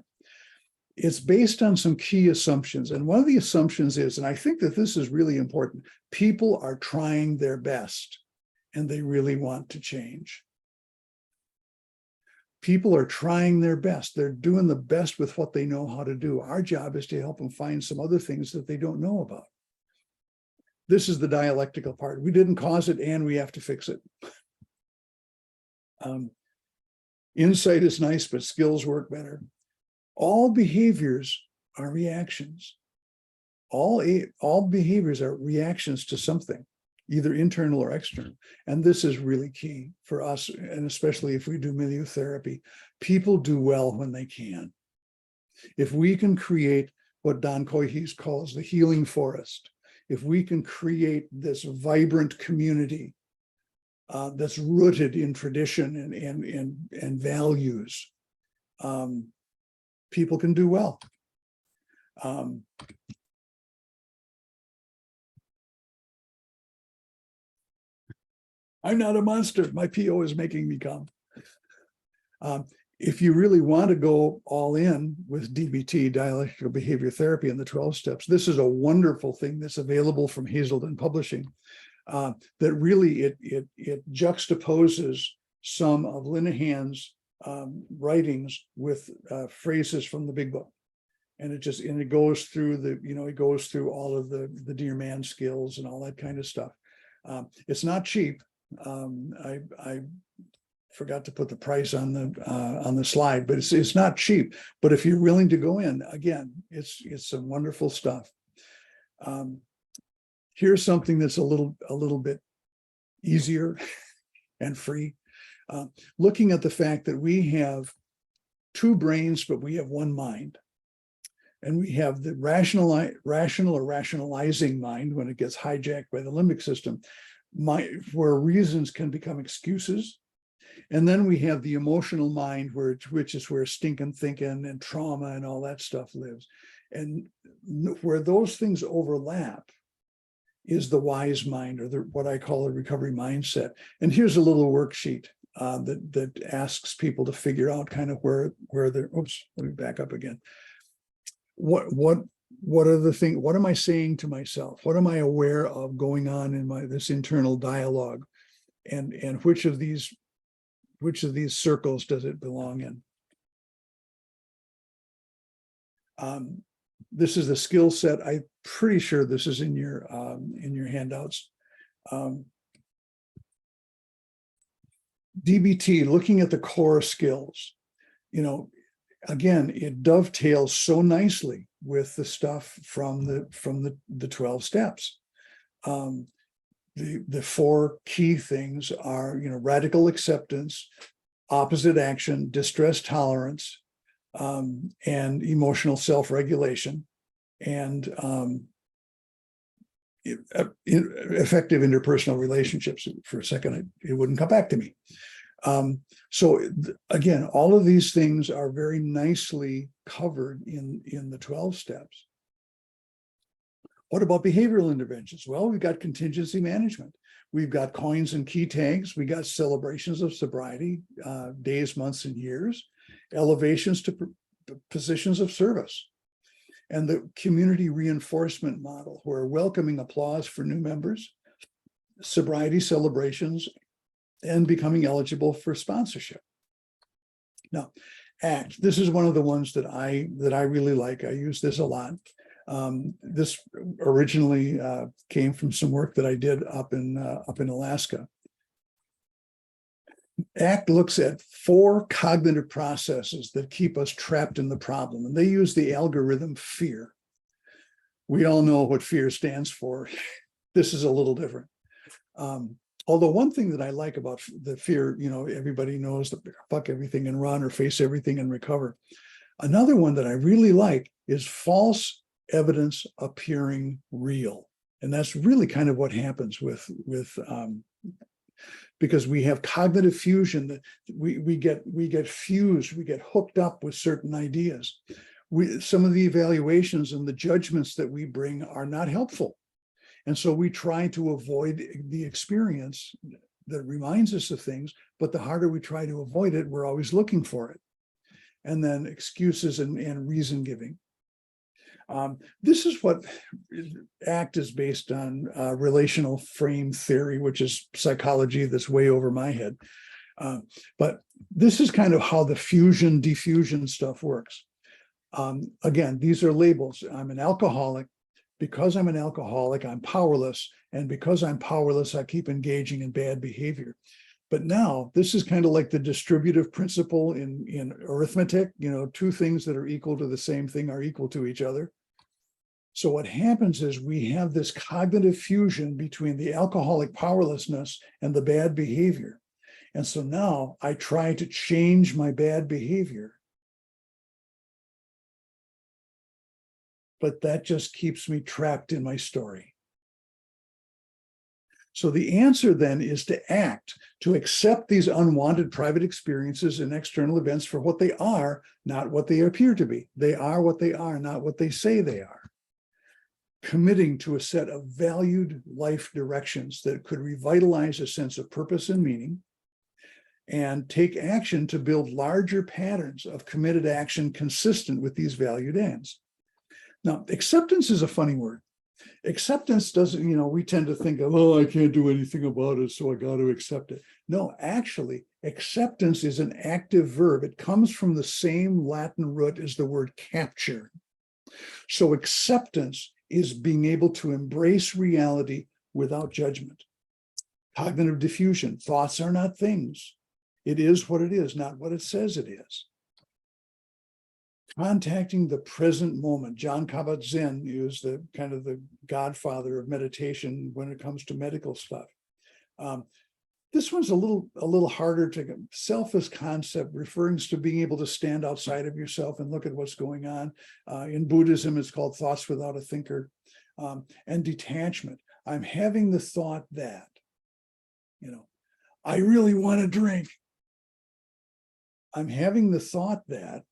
It's based on some key assumptions. And one of the assumptions is, and I think that this is really important, people are trying their best and they really want to change. People are trying their best. They're doing the best with what they know how to do. Our job is to help them find some other things that they don't know about. This is the dialectical part. We didn't cause it and we have to fix it. Insight is nice, but skills work better. All behaviors are reactions. All behaviors are reactions to something, either internal or external. And this is really key for us, and especially if we do milieu therapy. People do well when they can. If we can create what Don Coyhes calls the healing forest, if we can create this vibrant community that's rooted in tradition and values, people can do well. I'm not a monster. My PO is making me come. If you really want to go all in with DBT, dialectical behavior therapy, and the 12 steps, this is a wonderful thing that's available from Hazelden Publishing. That really it juxtaposes some of Linehan's writings with phrases from the Big Book, and it goes through it goes through all of the Dear Man skills and all that kind of stuff. It's not cheap. I forgot to put the price on the slide, but it's not cheap. But if you're willing to go in, again, it's some wonderful stuff. Here's something that's a little bit easier and free. Looking at the fact that we have two brains, but we have one mind. And we have the rational or rationalizing mind when it gets hijacked by the limbic system, where reasons can become excuses. And then we have the emotional mind, which is where stinking thinking and trauma and all that stuff lives. And where those things overlap is the wise mind, or what I call a recovery mindset. And here's a little worksheet that asks people to figure out kind of where they're, oops, let me back up again. What are the things, what am I saying to myself? What am I aware of going on in this internal dialogue? And which of these circles does it belong in? This is the skill set. I'm pretty sure this is in your handouts. DBT, looking at the core skills, again, it dovetails so nicely with the stuff from the 12 steps. The four key things are, radical acceptance, opposite action, distress tolerance, and emotional self-regulation, and effective interpersonal relationships. For a second, it wouldn't come back to me. So again, all of these things are very nicely covered in the 12 steps. What about behavioral interventions? Well, we've got contingency management. We've got coins and key tags. We got celebrations of sobriety, days, months, and years, elevations to positions of service, and the community reinforcement model, where welcoming applause for new members, sobriety celebrations, and becoming eligible for sponsorship. Now, ACT, this is one of the ones that I really like. I use this a lot. This originally came from some work that I did up in Alaska. ACT looks at 4 cognitive processes that keep us trapped in the problem, and they use the algorithm fear. We all know what fear stands for. This is a little different. Although one thing that I like about the fear, everybody knows that fuck everything and run, or face everything and recover. Another one that I really like is false evidence appearing real. And that's really kind of what happens with because we have cognitive fusion, that we get fused, we get hooked up with certain ideas. Some of the evaluations and the judgments that we bring are not helpful. And so we try to avoid the experience that reminds us of things, but the harder we try to avoid it, we're always looking for it. And then excuses and reason giving. This is what ACT is based on, relational frame theory, which is psychology that's way over my head. But this is kind of how the fusion diffusion stuff works. Again, these are labels. I'm an alcoholic. Because I'm an alcoholic, I'm powerless. And because I'm powerless, I keep engaging in bad behavior. But now this is kind of like the distributive principle in arithmetic. 2 things that are equal to the same thing are equal to each other. So what happens is we have this cognitive fusion between the alcoholic powerlessness and the bad behavior. And so now I try to change my bad behavior. But that just keeps me trapped in my story. So the answer then is to act, to accept these unwanted private experiences and external events for what they are, not what they appear to be. They are what they are, not what they say they are. Committing to a set of valued life directions that could revitalize a sense of purpose and meaning, and take action to build larger patterns of committed action consistent with these valued ends. Now, acceptance is a funny word. Acceptance doesn't, we tend to think of, I can't do anything about it, so I got to accept it. No, actually, acceptance is an active verb. It comes from the same Latin root as the word capture. So acceptance is being able to embrace reality without judgment. Cognitive diffusion, thoughts are not things. It is what it is, not what it says it is. Contacting the present moment. John Kabat-Zinn is the kind of the godfather of meditation when it comes to medical stuff. This one's a little harder to self as concept, referring to being able to stand outside of yourself and look at what's going on. In Buddhism, it's called thoughts without a thinker. And detachment. I'm having the thought that, I really want to drink. I'm having the thought that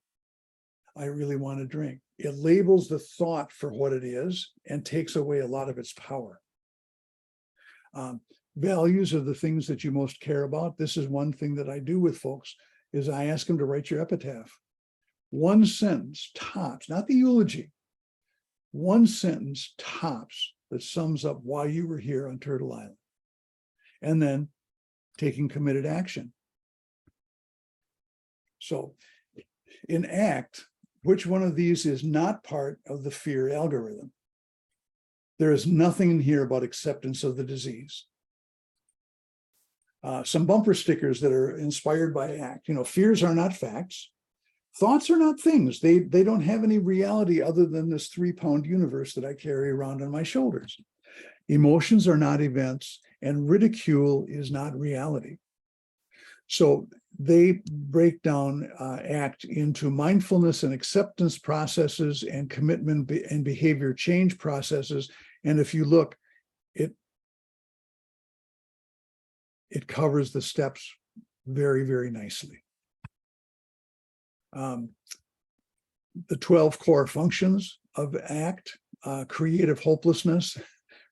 I really want to drink. It labels the thought for what it is and takes away a lot of its power. Values are the things that you most care about. This is one thing that I do with folks, is I ask them to write your epitaph. 1 sentence tops, not the eulogy. 1 sentence tops that sums up why you were here on Turtle Island. And then taking committed action. So in ACT, which one of these is not part of the fear algorithm? There is nothing in here about acceptance of the disease. Some bumper stickers that are inspired by ACT. Fears are not facts. Thoughts are not things. They don't have any reality other than this 3-pound universe that I carry around on my shoulders. Emotions are not events, and ridicule is not reality. So they break down ACT into mindfulness and acceptance processes and commitment and behavior change processes. And if you look, it covers the steps very, very nicely. The 12 core functions of ACT, creative hopelessness,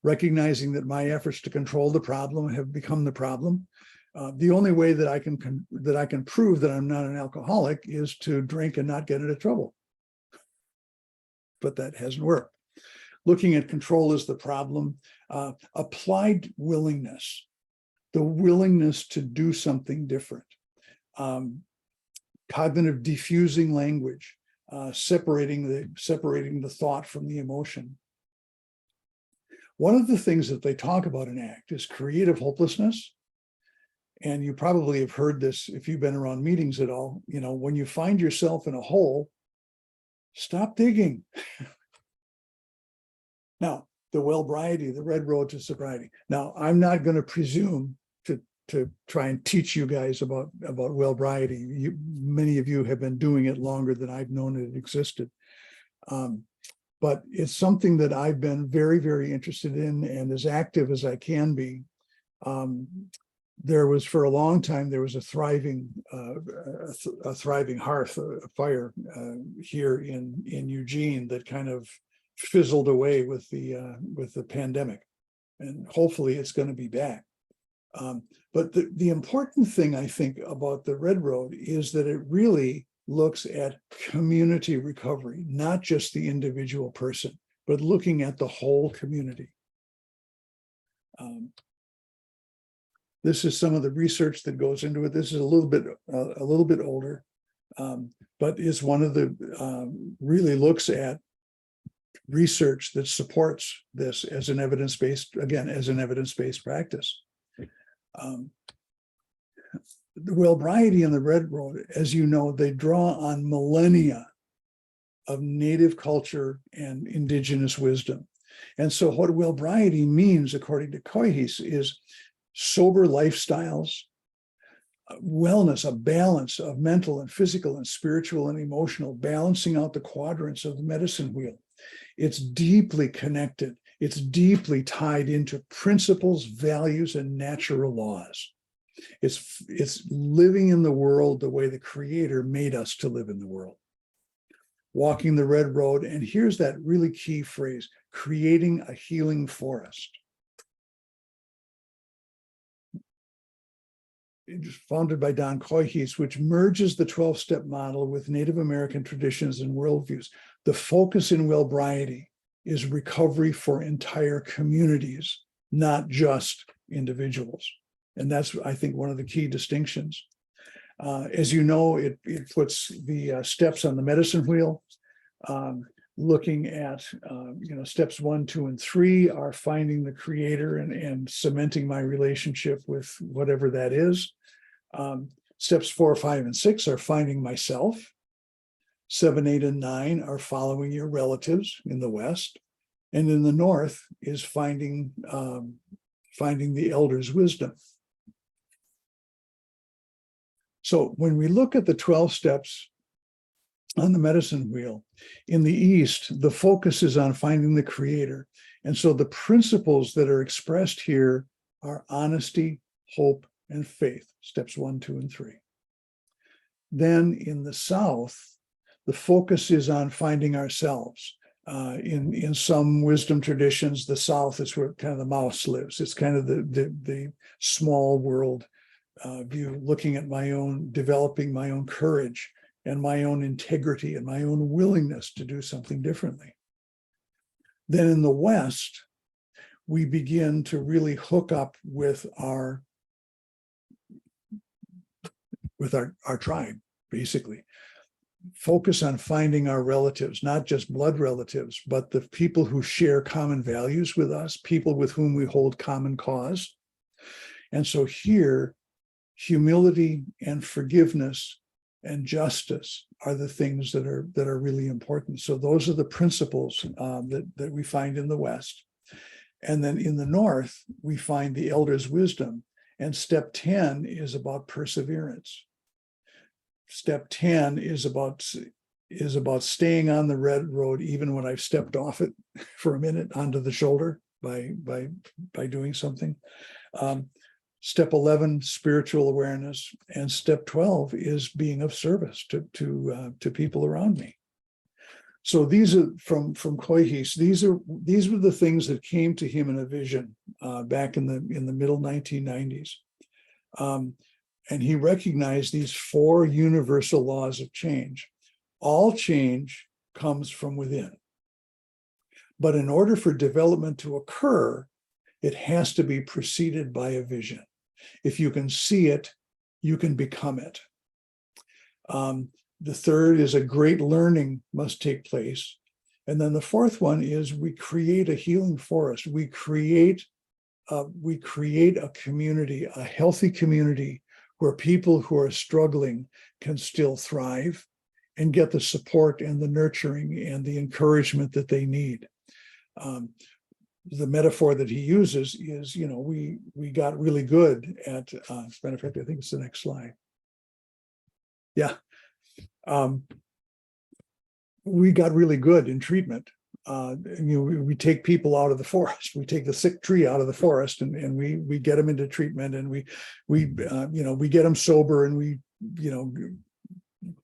recognizing that my efforts to control the problem have become the problem. The only way that I can prove that I'm not an alcoholic is to drink and not get into trouble. But that hasn't worked. Looking at control as the problem, applied willingness, the willingness to do something different. Cognitive diffusing language, separating the thought from the emotion. One of the things that they talk about in ACT is creative hopelessness. And you probably have heard this if you've been around meetings at all. You know, when you find yourself in a hole, stop digging. Now, the Wellbriety, the red road to sobriety. Now, I'm not going to presume to try and teach you guys about Wellbriety. Many of you have been doing it longer than I've known it existed. But it's something that I've been very, very interested in and as active as I can be. There was for a long time, there was a thriving hearth, a fire here in Eugene that kind of fizzled away with the pandemic, and hopefully it's going to be back. But the important thing I think about the Red Road is that it really looks at community recovery, not just the individual person, but looking at the whole community. This is some of the research that goes into it. This is a little bit older, but is one of the really looks at research that supports this as an evidence-based, again, as an evidence-based practice. The Wellbriety and the Red Road, as you know, they draw on millennia of native culture and indigenous wisdom. And so what Wellbriety means, according to Coyhes, is sober lifestyles, wellness, a balance of mental and physical and spiritual and emotional, balancing out the quadrants of the medicine wheel. It's deeply connected. It's deeply tied into principles, values, and natural laws. It's living in the world the way the Creator made us to live in the world. Walking the Red Road, and here's that really key phrase, creating a healing forest. It's founded by Don Coyhes, which merges the 12-step model with Native American traditions and worldviews. The focus in Wellbriety is recovery for entire communities, not just individuals. And that's, I think, one of the key distinctions. As you know, it puts the steps on the medicine wheel, looking at, steps 1, 2, and 3 are finding the Creator and cementing my relationship with whatever that is. Steps 4, 5, and 6 are finding myself. 7, 8, and 9 are following your relatives in the West. And in the North is finding the elders' wisdom. So when we look at the 12 steps on the medicine wheel, in the East, the focus is on finding the Creator. And so the principles that are expressed here are honesty, hope, and faith, steps 1, 2, and 3. Then in the South, the focus is on finding ourselves. In some wisdom traditions, the South is where kind of the mouse lives. It's kind of the small world view, looking at developing my own courage and my own integrity and my own willingness to do something differently. Then in the West, we begin to really hook up with our tribe, basically. Focus on finding our relatives, not just blood relatives, but the people who share common values with us, people with whom we hold common cause. And so here, humility and forgiveness and justice are the things that are really important. So those are the principles that we find in the West. And then in the North, we find the elders' wisdom. And step 10 is about perseverance. Step 10 is about staying on the Red Road, even when I've stepped off it for a minute onto the shoulder by doing something. Step 11, spiritual awareness, and step 12 is being of service to people around me. So these are from Coyhes. These were the things that came to him in a vision back in the middle 1990s. And he recognized these 4 universal laws of change. All change comes from within. But in order for development to occur, it has to be preceded by a vision. If you can see it, you can become it. The third is a great learning must take place. And then the fourth one is we create a healing forest. We create a community, a healthy community where people who are struggling can still thrive and get the support and the nurturing and the encouragement that they need. The metaphor that he uses is, we got really good at, as a matter of fact, I think it's the next slide. Yeah. We got really good in treatment. We take people out of the forest. We take the sick tree out of the forest, and we get them into treatment, and we get them sober, and we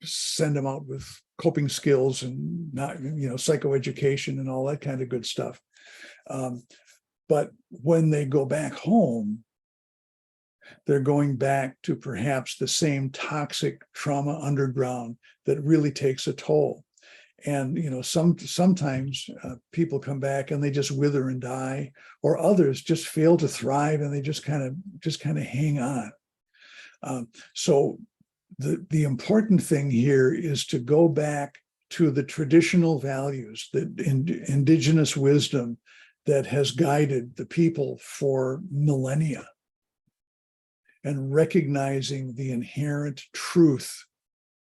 send them out with coping skills and not psychoeducation and all that kind of good stuff. But when they go back home, they're going back to perhaps the same toxic trauma underground that really takes a toll. And sometimes people come back and they just wither and die, or others just fail to thrive and they just kind of hang on. So the important thing here is to go back to the traditional values, the indigenous wisdom that has guided the people for millennia, and recognizing the inherent truth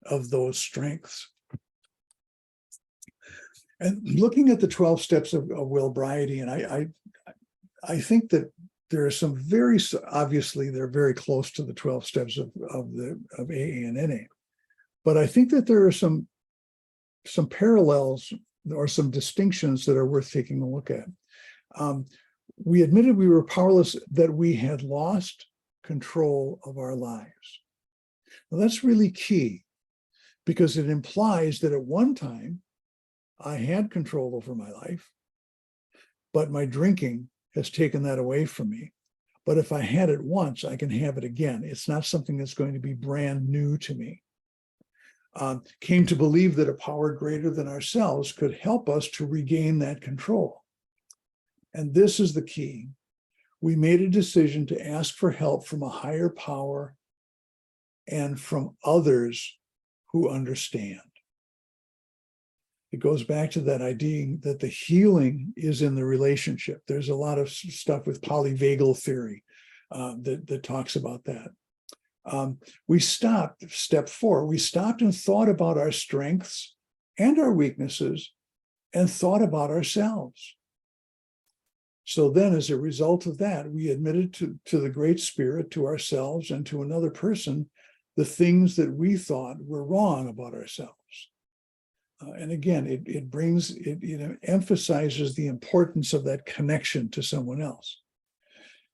of those strengths. And looking at the 12 steps of Wellbriety, and I think that there are some obviously they're very close to the 12 steps of AA and NA, but I think that there are some parallels or some distinctions that are worth taking a look at. We admitted we were powerless, that we had lost control of our lives. Now that's really key, because it implies that at one time I had control over my life, but my drinking has taken that away from me. But if I had it once, I can have it again. It's not something that's going to be brand new to me. Came to believe that a power greater than ourselves could help us to regain that control. And this is the key. We made a decision to ask for help from a higher power and from others who understand. It goes back to that idea that the healing is in the relationship. There's a lot of stuff with polyvagal theory that talks about that. We stopped, step 4, we stopped and thought about our strengths and our weaknesses and thought about ourselves. So then, as a result of that, we admitted to the Great Spirit, to ourselves, and to another person, the things that we thought were wrong about ourselves. And again, it emphasizes the importance of that connection to someone else.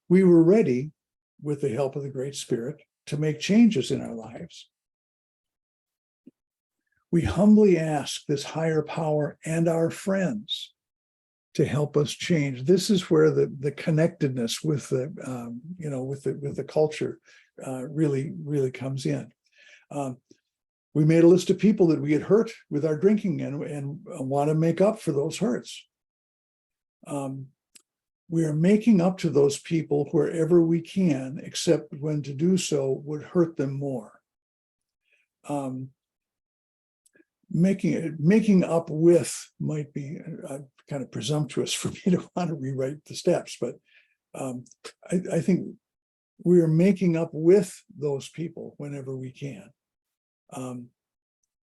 We were ready, with the help of the Great Spirit, to make changes in our lives. We humbly ask this higher power and our friends to help us change. This is where the connectedness with the culture really comes in. We made a list of people that we had hurt with our drinking and want to make up for those hurts. We are making up to those people wherever we can, except when to do so would hurt them more. Making up with might be kind of presumptuous for me to want to rewrite the steps, but I think we are making up with those people whenever we can.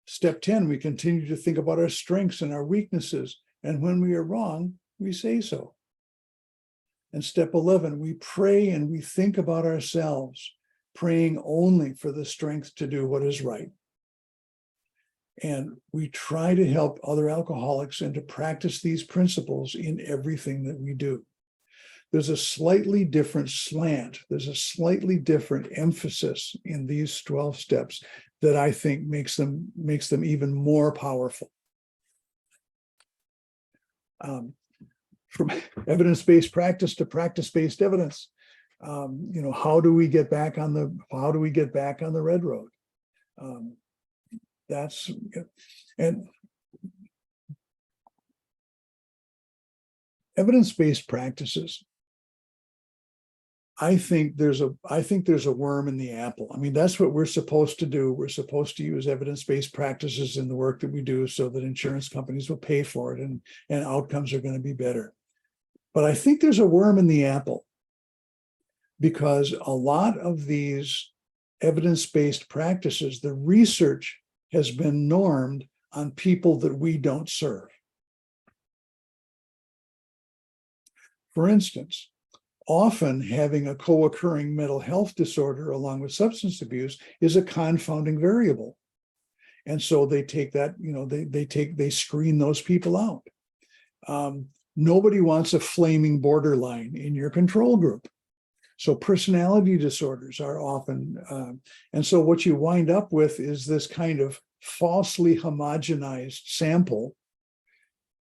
Step 10, we continue to think about our strengths and our weaknesses, and when we are wrong, we say so. And step 11, we pray and we think about ourselves, praying only for the strength to do what is right. And we try to help other alcoholics and to practice these principles in everything that we do. There's a slightly different slant. There's a slightly different emphasis in these 12 steps that I think makes them even more powerful. From evidence-based practice to practice-based evidence, how do we get back on the red road? And evidence-based practices, I think there's a worm in the apple. I mean, that's what we're supposed to do. We're supposed to use evidence-based practices in the work that we do so that insurance companies will pay for it and outcomes are going to be better. But I think there's a worm in the apple because a lot of these evidence-based practices, the research has been normed on people that we don't serve. For instance, often having a co-occurring mental health disorder along with substance abuse is a confounding variable. And so they take that, they screen those people out. Nobody wants a flaming borderline in your control group. So personality disorders are often, and so what you wind up with is this kind of falsely homogenized sample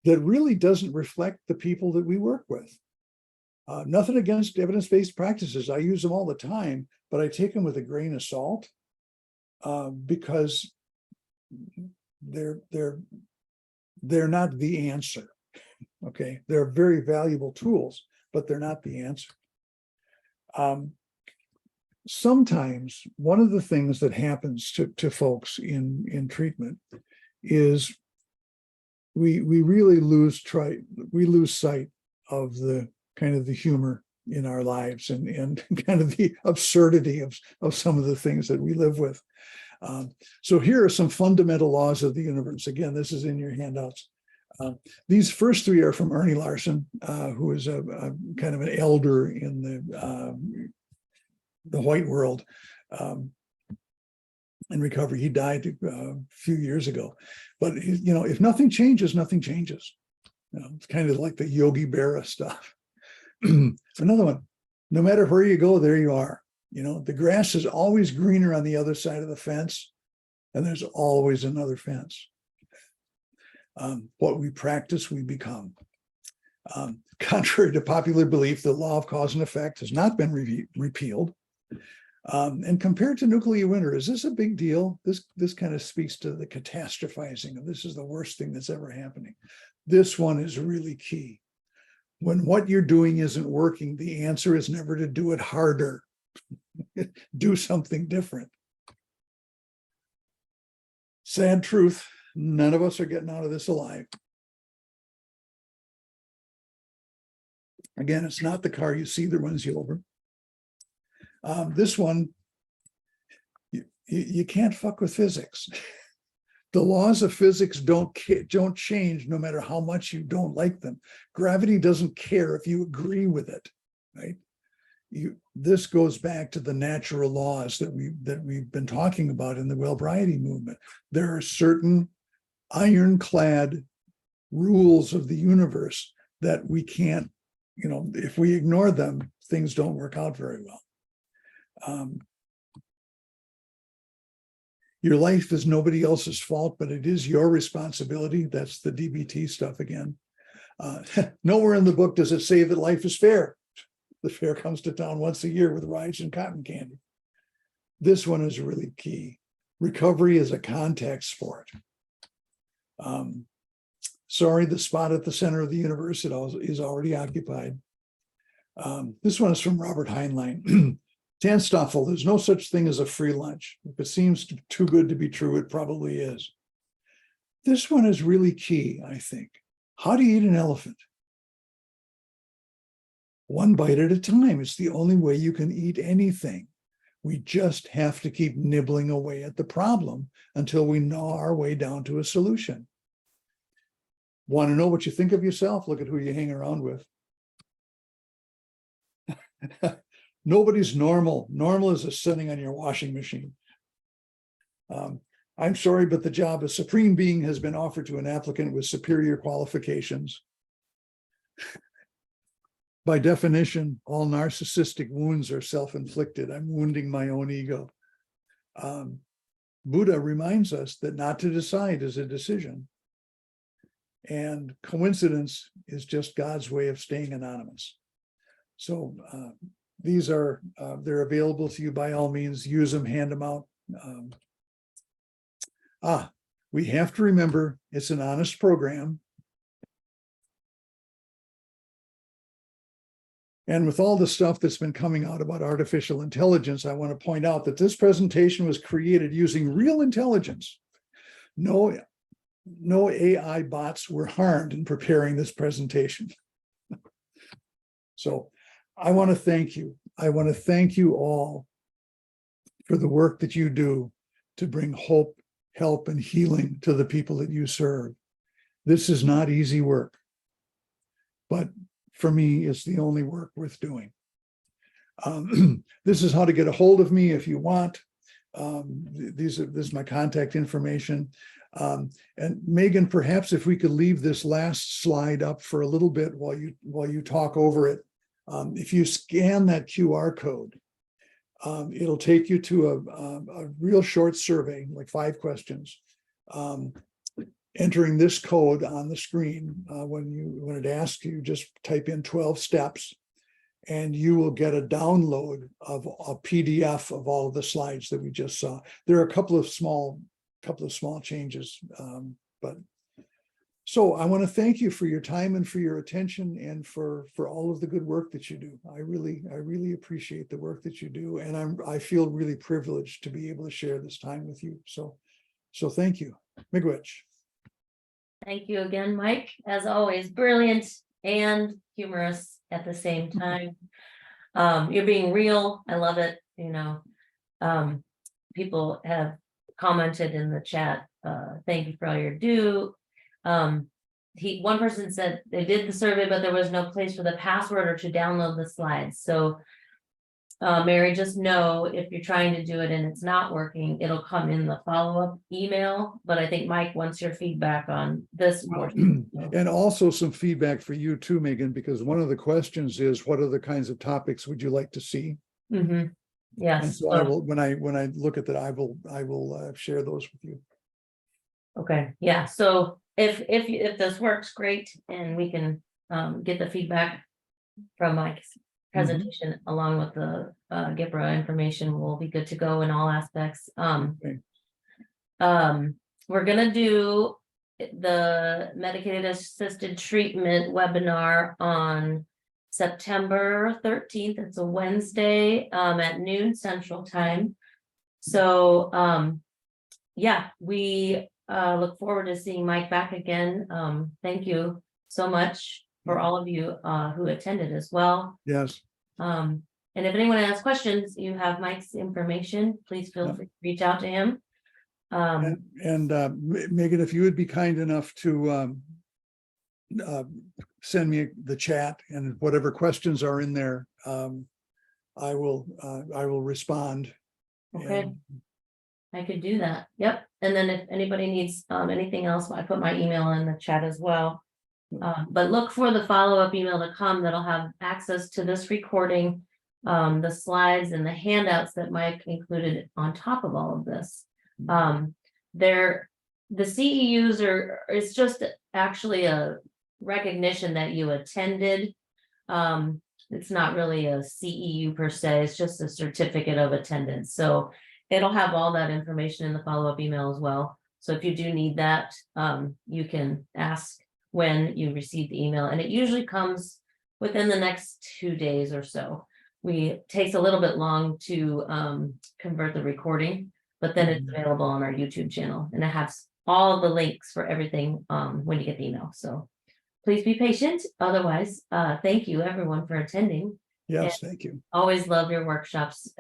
that really doesn't reflect the people that we work with. Nothing against evidence-based practices. I use them all the time, but I take them with a grain of salt because they're not the answer. Okay, they're very valuable tools, but they're not the answer. Sometimes one of the things that happens to folks in treatment is we really lose sight of the kind of the humor in our lives and kind of the absurdity of some of the things that we live with. So here are some fundamental laws of the universe. Again, this is in your handouts. These first three are from Ernie Larson, who is a kind of an elder in the white world in recovery. He died a few years ago, but if nothing changes, nothing changes. It's kind of like the Yogi Berra stuff. Another one, no matter where you go, there you are. The grass is always greener on the other side of the fence, and there's always another fence. What we practice, we become. Contrary to popular belief, the law of cause and effect has not been repealed. And compared to nuclear winter, is this a big deal? This kind of speaks to the catastrophizing of this is the worst thing that's ever happening. This one is really key. When what you're doing isn't working, the answer is never to do it harder. Do something different. Sad truth, none of us are getting out of this alive. Again, it's not the car you see that runs you over. This one, you can't fuck with physics. The laws of physics don't change no matter how much you don't like them. Gravity doesn't care if you agree with it, right? This goes back to the natural laws that we've been talking about in the Wellbriety movement. There are certain ironclad rules of the universe that we can't, if we ignore them, things don't work out very well. Your life is nobody else's fault, but it is your responsibility. That's the DBT stuff again. Nowhere in the book does it say that life is fair. The fair comes to town once a year with rides and cotton candy. This one is really key. Recovery is a contact sport. Sorry, the spot at the center of the universe is already occupied. This one is from Robert Heinlein. Tanstoffel, there's no such thing as a free lunch. If it seems too good to be true, it probably is. This one is really key, I think. How do you eat an elephant? One bite at a time. It's the only way you can eat anything. We just have to keep nibbling away at the problem until we gnaw our way down to a solution. Want to know what you think of yourself? Look at who you hang around with. Nobody's normal. Normal is a setting on your washing machine. I'm sorry, but the job of supreme being has been offered to an applicant with superior qualifications. By definition, all narcissistic wounds are self-inflicted. I'm wounding my own ego. Buddha reminds us that not to decide is a decision. And coincidence is just God's way of staying anonymous. So these are, they're available to you by all means. Use them, hand them out. We have to remember it's an honest program. And with all the stuff that's been coming out about artificial intelligence, I want to point out that this presentation was created using real intelligence. No AI bots were harmed in preparing this presentation. So I want to thank you. I want to thank you all for the work that you do to bring hope, help, and healing to the people that you serve. This is not easy work, but for me, it's the only work worth doing. This is how to get a hold of me if you want. This is my contact information. And Megan, perhaps if we could leave this last slide up for a little bit while you talk over it. If you scan that QR code, it'll take you to a real short survey, like 5 questions. Entering this code on the screen, when it asks you, just type in 12 steps, and you will get a download of a PDF of all of the slides that we just saw. There are a couple of small changes, but so I want to thank you for your time and for your attention and for all of the good work that you do. I really appreciate the work that you do, and I feel really privileged to be able to share this time with you. So thank you. Miigwech. Thank you again, Mike. As always, brilliant and humorous at the same time. You're being real. I love it. People have commented in the chat. Thank you for all your do. One person said they did the survey, but there was no place for the password or to download the slides. So Mary, just know if you're trying to do it and it's not working, it'll come in the follow-up email. But I think Mike wants your feedback on this portion. And also some feedback for you too, Megan, because one of the questions is, what other kinds of topics would you like to see? Mm-hmm. Yes. And so I will, when I look at that, I will share those with you. Okay. Yeah. So if this works, great, and we can get the feedback from Mike's presentation along with the GIPRA information, we'll be good to go in all aspects. Okay. We're gonna do the medicated assisted treatment webinar on September 13th. It's a Wednesday at noon Central Time. So yeah, we look forward to seeing Mike back again. Thank you so much for all of you who attended as well. Yes. And if anyone has questions, you have Mike's information. Please feel free to reach out to him. Megan, if you would be kind enough to send me the chat, and whatever questions are in there, I will respond. Okay. I could do that. Yep. And then if anybody needs anything else, I put my email in the chat as well. But look for the follow-up email to come that'll have access to this recording, the slides and the handouts that Mike included on top of all of this. The CEUs it's just actually a recognition that you attended. It's not really a CEU per se, it's just a certificate of attendance. So it'll have all that information in the follow-up email as well. So if you do need that, you can ask when you receive the email, and it usually comes within the next 2 days or so. It takes a little bit long to convert the recording, but then it's available on our YouTube channel, and it has all the links for everything when you get the email. So please be patient. Otherwise, thank you everyone for attending. Yes, thank you. Always love your workshops.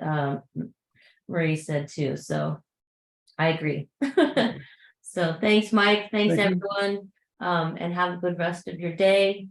Marie said too, so I agree. So thanks, Mike. Thanks, everyone. And have a good rest of your day.